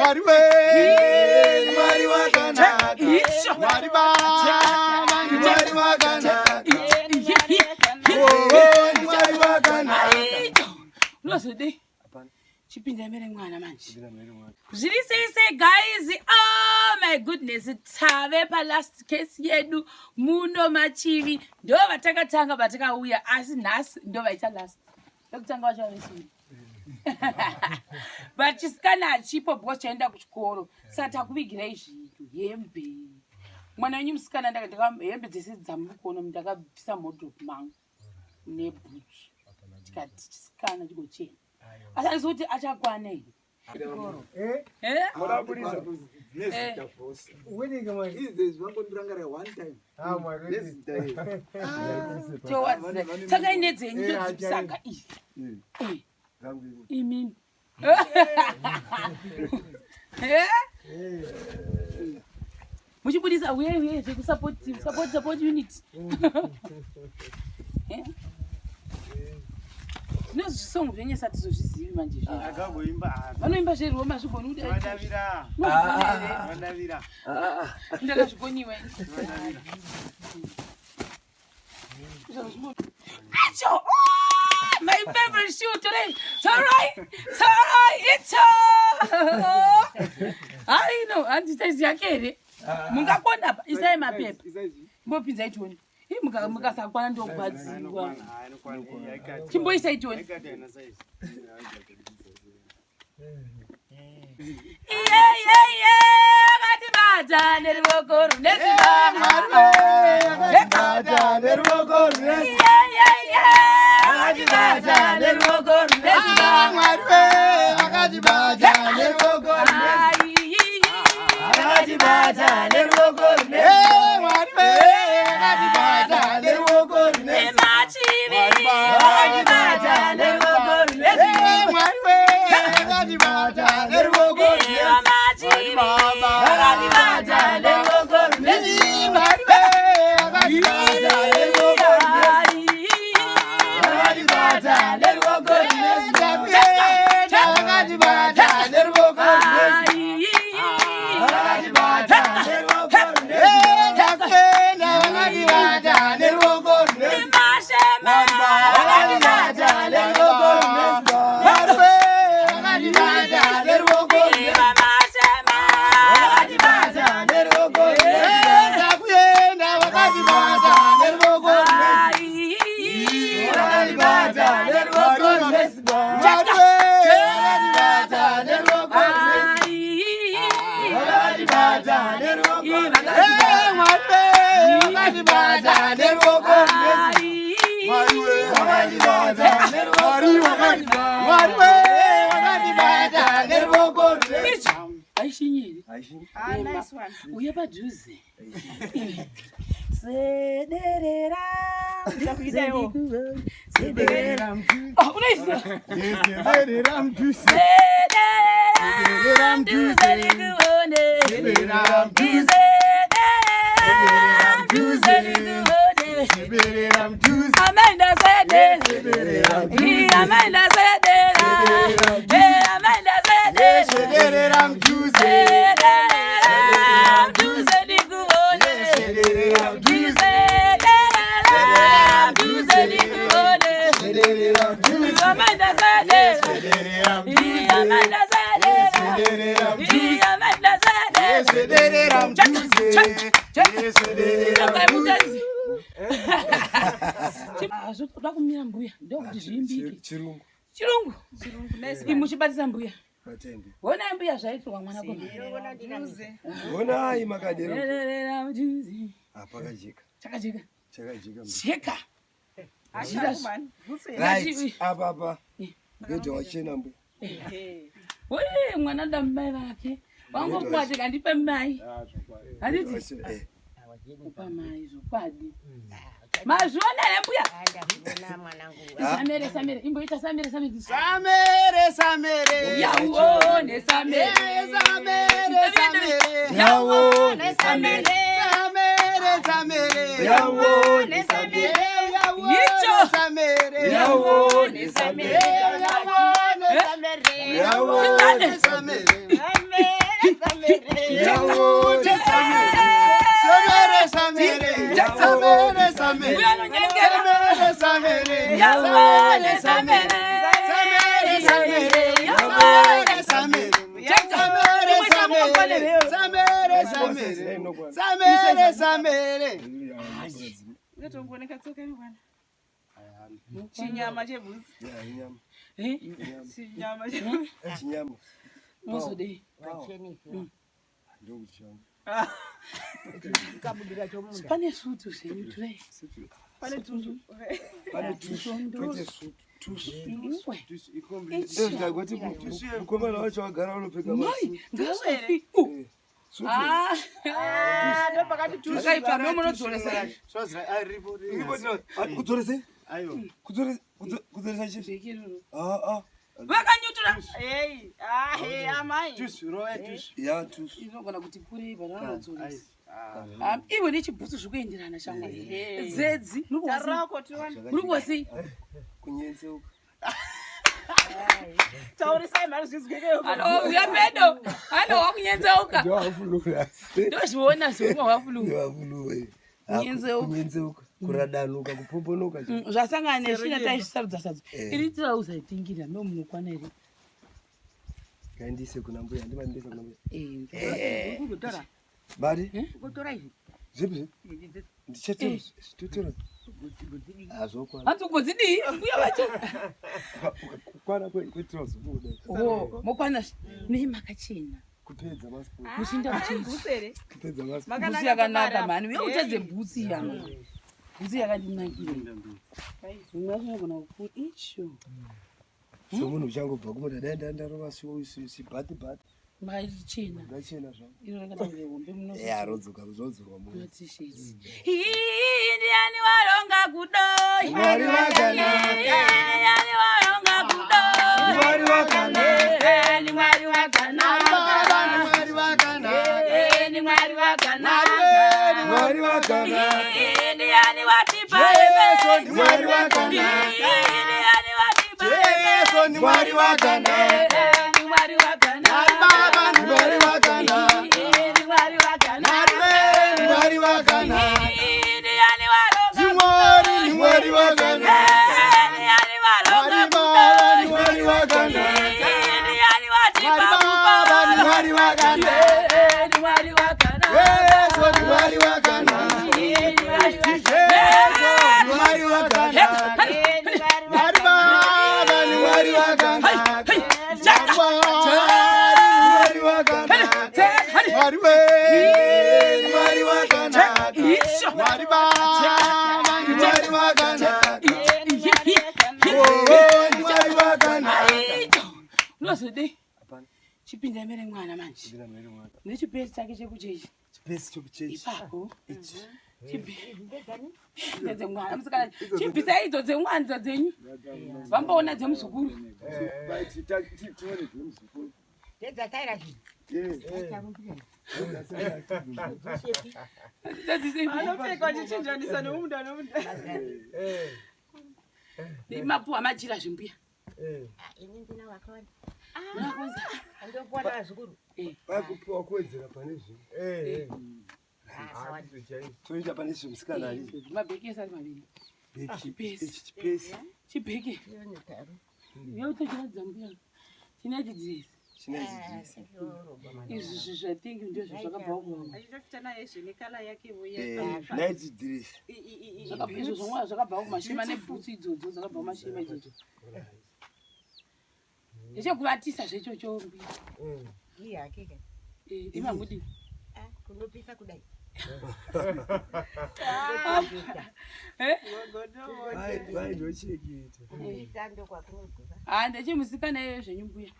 Mwari we, mwari wakanaka, mwari baba, mwari wakanaka, mwari wakanaka. Unozode? Chipinda mere mwana manje. Zvirisese guys. Oh my goodness. Tavapa last case yedu muno machivi ndo vatakatanga vatakauya asi nhasi ndo vaita last. Ndokutanga wachavesi. Vachisikana achipo because chaenda kuchikoro. Saka takuvigirai zvinhu hembe. Mwana wenyu musikana ndakataka hembe dzese dzamukono ndakabvisa modropu mangu nebhutsu. Tikati chisikana chikochena. Asali kuti achakwana here. Muraburiza winning man. Is vangondurangara one time. Ah my god. Saka inedzenyu todzipsaka izi. Imini. Muchibudisa uye support unit. Song venye sati zozvizivi manje zvino. Akagoimba. Vanoimba zveroma zvigoni kuti Vandavira. Vandavira. Ndakazvikoniwa. Acho! My favorite shoe today. It's alright. It's alright. It's all. I know. Anditaisi yakere. Mungakona pa. Isai mapepa. Mbopinza itoni. Mukasakwana ndogwadziwa. Chimboisa itoni. Akatibata nerivokoro nesimama. Akatibata nerivokoro nesimama. Akatibata nerivokoro nesimama. Akatibata nerivokoro nesimama. Akatibata nerivokoro nesimama. Akatibata nerivokoro nesimama. Akatibata nerivokoro nesimama. Akatibata nerivokoro nesimama. Nice one. Uye padhuze. Sederera. Ndakuidayo. Sederera. Oh, unaisiya? Sederera mduze. Sederera mduze likuone. Sederera mduze. Sederera mduze likuone. Sederera mduze. Amanda sede. Sederera mduze. Amanda sederera. Amanda sede. Sederera mduze. Zvotoda mbuya ndokuti zviimbike. Chirungu. Chirungu. Muchibatisa mbuya. Matembe. Wona mbuya zvaitirwa mwana kona. Wona ai makadero. Pakajika. Chakajika. Cheka. Ashakman. Right. Ababa. Ndio wachena mbuya. Wewe mwana ndambai wake. Wangu kwati kandipe mai. Handiti. Kupa mai zvokwadi. Mazvona lembuya. Samere. Imboita samere. Yawo ne samere. Yawo ne samere. Yawo ne samere. Yicho. Yawo ne samere. Yawo ne samere. Chinyama chebuzi. Chinyama chebuzi. Chinyama. Mosode. Pane sutu senyutwe. Pane tutu. Pane tutu. Pane sutu. Tusu. Ikombe. Ndagoti tusu mukomana wacho agara unopfeka masi. Ndaswe. Ndo pakati tusu. Akaita nomunodzoresa. Swazi aripo. Kudzorese? Ayo. Kudzoresa chipi? Vakanyutura. Amai. Tusu, roe tusu. Ya tusu. Inogona kuti kuri vananodzoresa. Iwe nechibhutsu zvikuenderana shamwa. Zedzi. Nukuwasi. Kunyenzeuka. Taurisai mari zvizwikeyo. Uya pedo. Wakunyenzeuka. Ndozviona zvomwa wafulura. Kunyenzeuka. Kuradanuka, kupombonoka. Zvasangana neshina taisarudza sadza. Iri tirausatingira ndomunokwana iri. Ngaendise kuna mbuya, ndimandisa kuna mbuya. Kutora. Bari? Kutora izvi. Zvipi? Ndichatora. Totora. Azokwana. Anzogodzidi? Mbuya vacho. Kwana kwetrozo kuda. Mokwana nei makachena. Kupedza masipo. Mushinda muchiri. Kupedza masipo. Bhutsi yakanaka mani. Uye utedze bhutsi yama. Bhutsi yakandinakira. Unogona kuti icho. Somunhu uchangobva kumunda dai ndarova sibhati. Maichena. Ngachena zvangu. Iro rakatanga hombe muno. Rodzoka kuzodzorwa muno. Ndiani waronga kudoi. Mwari wakanaka. Ndiani waronga kudoi. Mwari wakanaka. Ni Mwari wakanaka. Mwari wakanaka. Ni Mwari wakanaka. Mwari wakanaka. Ndiani watipa Yesu Mwari wakanaka. Ndiani watipa Yesu ni Mwari wakanaka. Ni Mwari wakanaka. Baba ni Mwari wakanaka. Ni Mwari wakanaka. Ni Mwari wakanaka. Ndiani waronga. Ni Mwari wakanaka. Ndiani waronga. Baba ni Mwari wakanaka. Ndiani watipa Baba ni Mwari wakanaka. Ni Mwari wakanaka. Yesu ni Mwari wakanaka. Mwari wakanaka. Mwari Baba ni Mwari wakanaka. Mwari wakanaka. Mwari we Mwari wakanaka. Mwari Baba ni Mwari wakanaka. Mwari wakanaka. Unozode? Chipinda mere mwana manje. Nechipesi chake chekuchechi. Chipesi chekuchechi. Ipapo. Ndedze mwana musikana. Chipisa idzo dzemwana dzenyu. Vamboona dzemuzukuru. Ndedza taira zvi. Anopfeka chichinjanisa nomunda. Mapuwa majira zvimbuya. Ini ndina wakawanda. Unakonza. Andopona azukuru. Vakupiwa kuwedzera pane zvinhu. Toita pane zvinhu musikana ari. Mabheki ari maviri. Chipesi. Chibheki. Yautochiradza mbuya. Chinechi dzirezi. Izvi zvatingi ndizvo zvakabva kuona. Achitofitana yezve nekala yake Night dress. Izvo zvomwa zvakabva kumashima nebhutsu idzodzo dzakabva kumashima idzodzo. Ndechekuvatisa zvechocho mbuya. Iya akika. Imamudi. Kunopisa kudai. Vai ndocheketa. Ndando kwakunodzora. Ndechimusikana iye zvenyu mbuya.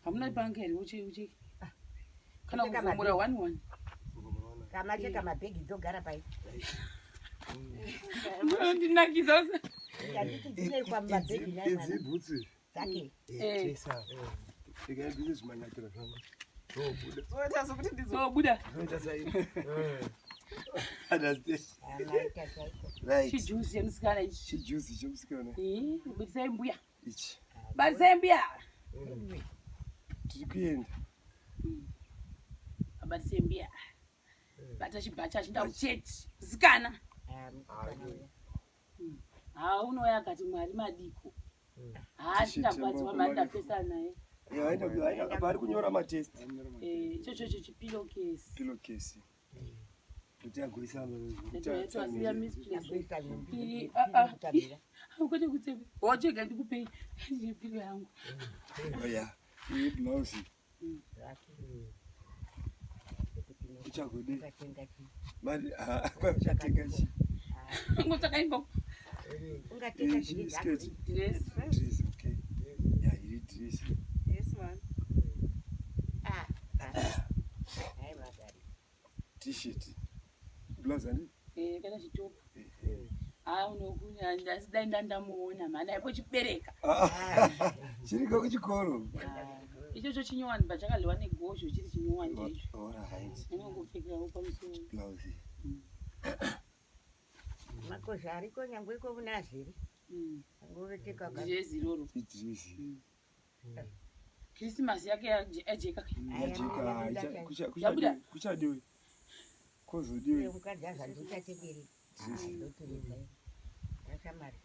Hamuna pangeri uchi. Kana kuvhumura 1-1. Kama cheka mabhegi dzogara pai. Ndinakidza. Yanditi dzine kwa mabhegi nayo. Dzibhutsu. Zake. Chesa. Ndikaambira zvimanakira zvangu. Zoita sokuti Zobuda. Zoita sai. Understand? Amaita chaiko. Right. Chijuice yemusikana ichi. Chijuice chemusikana. Budisai mbuya. Ichi. Barisai mbuya. Tiri kuenda. Abarisai mbuya. Bata chibhacha chinda kuchechi. Musikana. Unoya akati Mwari madiko. Ndakwadziwa mari ndapesa naye. Aenda bari kunyora matest. Ichocho chipilo case. Pilo case. Kuti agoisa Ndatoya misplaced. Kuti kutsebe. Wachega ndikupei pilo yangu. Oya, iyi blouse. Uchagodi. Mari kwachatenga chi. Ngotakaimba. Ungatenga Dress. Okay. Yeah, you need dress. Yes, man. Hai madari. T-shirt. Blouse and Kana chitopu. Unokunya ndasidai ndandamuona mana ipo chibereka. Chiriko kuchikoro. Ichocho chinyowani pachakaliwa negosho chiri chinyowani icho. Alright. Unongopfekerawo pamusoro. Blouse. Makosha ariko nyangwe ko munaziri. Ngoveteka ka. Dress iroro. Dress. Christmas yake ajeka. Ajeka. Kuchadiwe. Kozodiwe. Ukajaza ndichatekeri. Yashamari.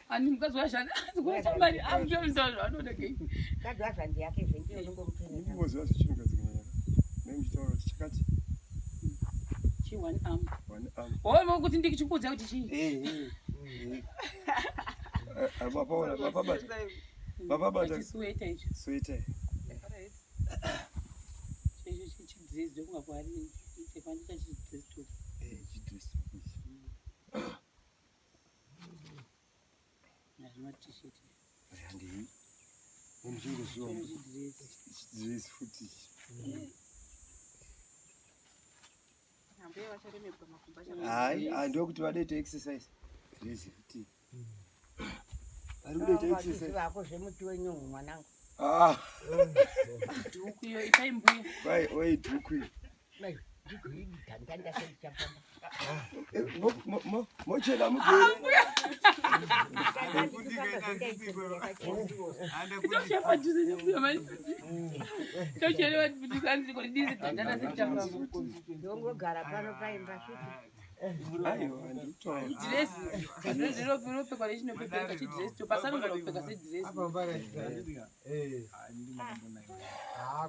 Ani mkazi washana. Kwashamari amjo mzalo anodeke. Kajaza ndiyake zvingi unongomutene. Ndikumozi wacho chinongazi kunyanya. Nemchitoro chakati. One arm. One arm. Ngokuti ndikichikudza kuti chii. Baba sweater icho. Sweater. Alright. Dress ndokungakwari chepandika dress top. Dress. Nazima t-shirt. Andi. Umjingo zuwa. Dress futi. Hai, ndokuti vadete exercise. Dress futi. Arikuita exercise. Wako zvemuti wenyungu mwanangu. Dhuku iyo ipaimbuya. Wai dhuku. Mai, dhuku hii tandanda sechapamba. Mochela mugere. Ndochapa juzi nikuya mani. Ndochelewa kuti kanzi kuti dizi tandanda sechapamba. Ndongogara pano paimba futi. Ayo, andito. Dress. Ndinopfeka nechinopfeka chidress to pasano ngalopfeka sedress. Apa mbara chitandika.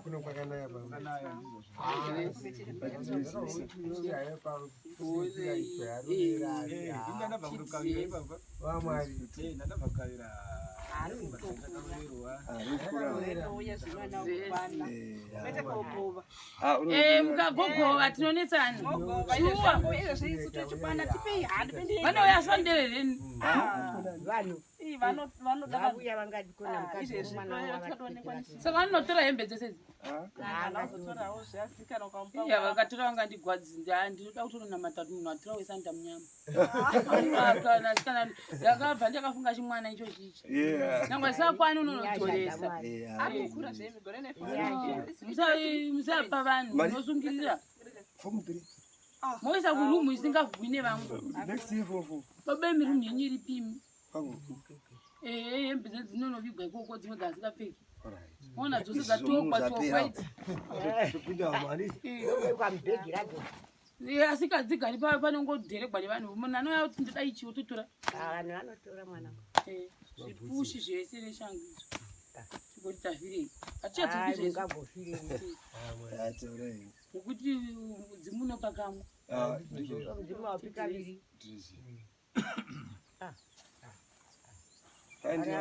Kuno kwakanaya baba. Mukagogova tinonetsana. Vanouya sanderereni. Vabuya vangadikona mukadzi womwana wavo. Saka vanotora hembe dzese idzi. Iya vakatora vangandigwadzi ndinoda kutonamata kuti munhu atora wesanda munyama. Nasikana ndakabva ndakafunga chimwana icho chichi. Nangwe sakwani unonotoresa. Musapa vanhu munosungirira. Moisa kurumu isingavhwi nevamwe. Babemi rumu yenyu iri pimi. Hembe dzinonovigwa ikoko dzimwe dzasingapfeki. Ona dzose dzatokwa idzi. Asikadzigari panongodherekwa nevanhu. Munhu anouya kuti ndoda ichiwo totora. Vanhu vanotora mwanangu. Zvipushi zvese neshangu izvo. Chikoti tavhirei. Hatichadzivi zvese. Nokuti dzimuno pakamwe. Mudzimu wapi kaviri.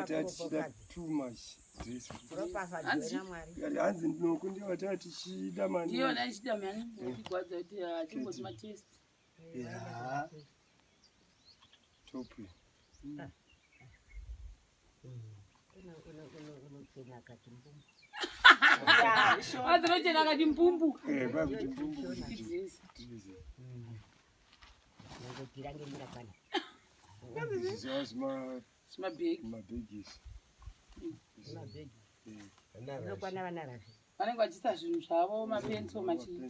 Tichida too much. Hanzi ndinokundi vatava tichida mani. Ndiyo ndaichida mani. Ndigwadza kuti chingoti matest. Topi. Unochena akati mbumbu. Adinochena akati mbumbu. Bakuti mbumbu. Ngotirange ndakwana. Mabhegi. Unokwana vana razvo. Vanenge vachiisa zvinhu zvavo mapenso machii.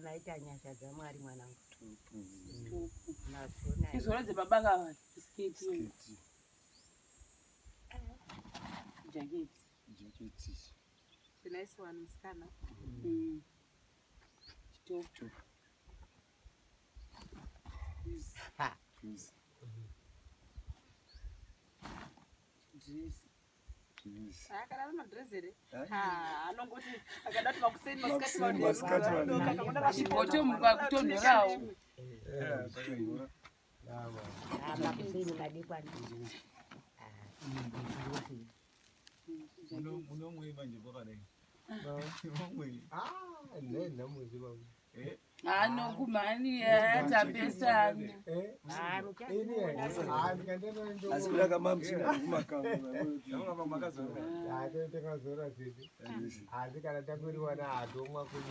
Maita nyasha dzaMwari mwanangu. Izorodze babaka sketi. Jacket. The nice one, Muskana. Chitopu. Akarara madress ere. Anongoti akadati makuseni masikati Boto mukakutonderawo. Makuseni madekwana. Unomwe manje bokare. Nena muzi baba. Anokumani atapesana. Asikuda kama mchina kumakao. Kama makazo. Tekazora zidi. Kana takwiriwa na adomwa kuni.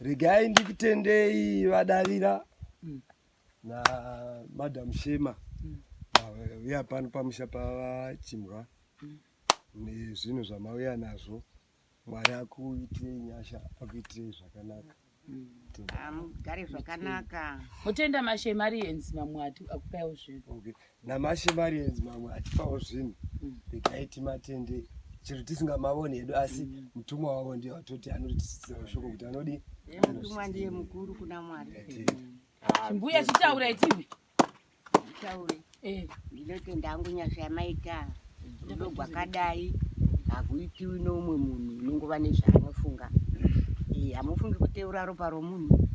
Regai ndikutendei vadavira na Madam Shema uya pano pamusha pavachimbwa nezvinhu zvamauya nazvo. Mwari akuitire nyasha, akuitire zvakanaka. Gare zvakanaka. Mutenda mashemarienzi mamwe akupawo zvinhu. Okay. Namashemarienzi mamwe atipawo zvinhu. Regai timatende chero tisingamavoni hedu asi mutumwa wavo ndiye watoti anotitisira shoko kuti anodi. Mutumwa ndiye mukuru kuna Mwari. Mbuya chitaura itiwe. Taure. Ndinotenda hangu nyasha yamaita. Rudo rwakadai hakuitiwi nomwe munhu unongova nezvaanofunga. Hamufungi kuteura ropa romunhu,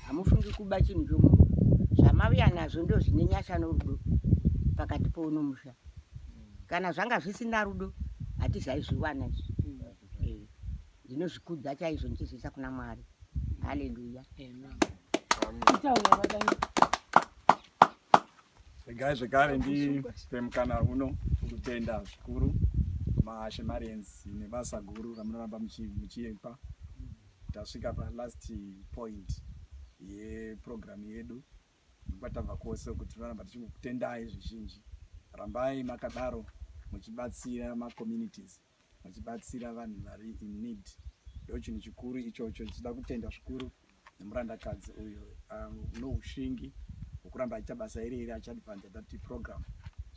hamufungi kuba chinhu chomunhu. Zvamauya nazvo ndo zvine nyasha norudo pakati pouno musha. Kana zvanga zvisina rudo hatizaizviwana izvi. Ndinozvikudza chaizvo ndichizivisa kuna Mwari. Haleluya. Regai zvekare ndipemukana uno kutenda zvikuru mashemarienzi nebasa guru ramunoramba muchipa. Tasvika palast point yeprogramu yedu kwatabva kwose kuti tinoramba tichikutendai zvizhinji. Rambai makadaro muchibatsira macommunities, muchibatsira vanhu vari in need. Ndochinhu chikuru ichocho. Tichida kutenda zvikuru nemurandakadzi uyo unoushingi hwekuramba achiita basa iri achadvance adaptive program.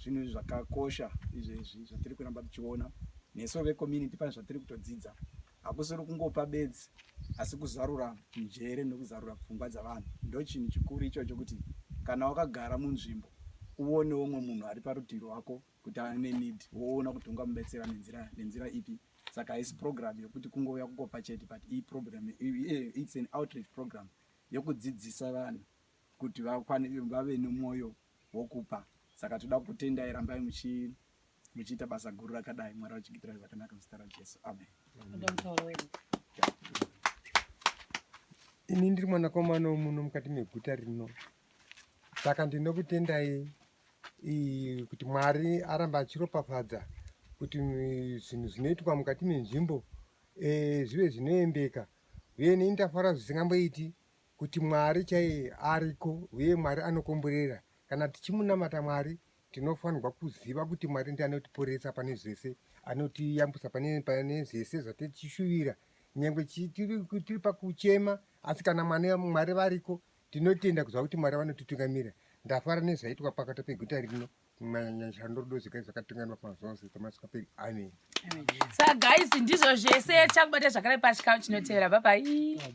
Zvinhu zvakakosha izvezvi zvatiri kuramba tichiona. Neso vecommunity pane zvatiri kutodzidza. Hakusiri kungopa bedzi asi kuzarura njere nokuzarura pfungwa dzavanhu. Ndochinhu chikuru ichocho kuti kana wakagara munzvimbo uone umwe munhu ari parutivi rwako kuti ane need, woona kuti ungamubetsera nenzira ipi. Saka haisi program yokuti kungouya kungopa chete, but iyi program it's an outreach program yokudzidzisa vanhu kuti vave nomwoyo wokupa. Saka toda kutendai, rambai muchiita basa guru rakadai. Mwari achiitirai zvakanaka muzita raJesu. Amen. Ini ndiri mwanakomana womuno mukati meguta rino. Saka ndinokutendai kuti Mwari aramba achiropafadza kuti zvinhu zvinoitwa mukati menzvimbo zvive zvinoembeka. Uye ini ndafara zvisingamboiti kuti Mwari chaiye ariko uye Mwari anokomborera. Kana tichimunamata Mwari tinofanirwa kuziva kuti Mwari ndiye anotiporesa pane zvese, anotiyambusa pane zvese zvatichishuwira. Nyangwe tiri pakuchema asi kana Mwari variko tinotenda kuziva kuti Mwari vanotitungamira. Ndafara nezvaitwa pakati peguta rino. Nyasha norudo zvakatunganwa pamazuva ose tamasvikaperi. Amen. Saka guys ndizvo zvese takubata zvakare pachikamu chinotevera. Bye bye.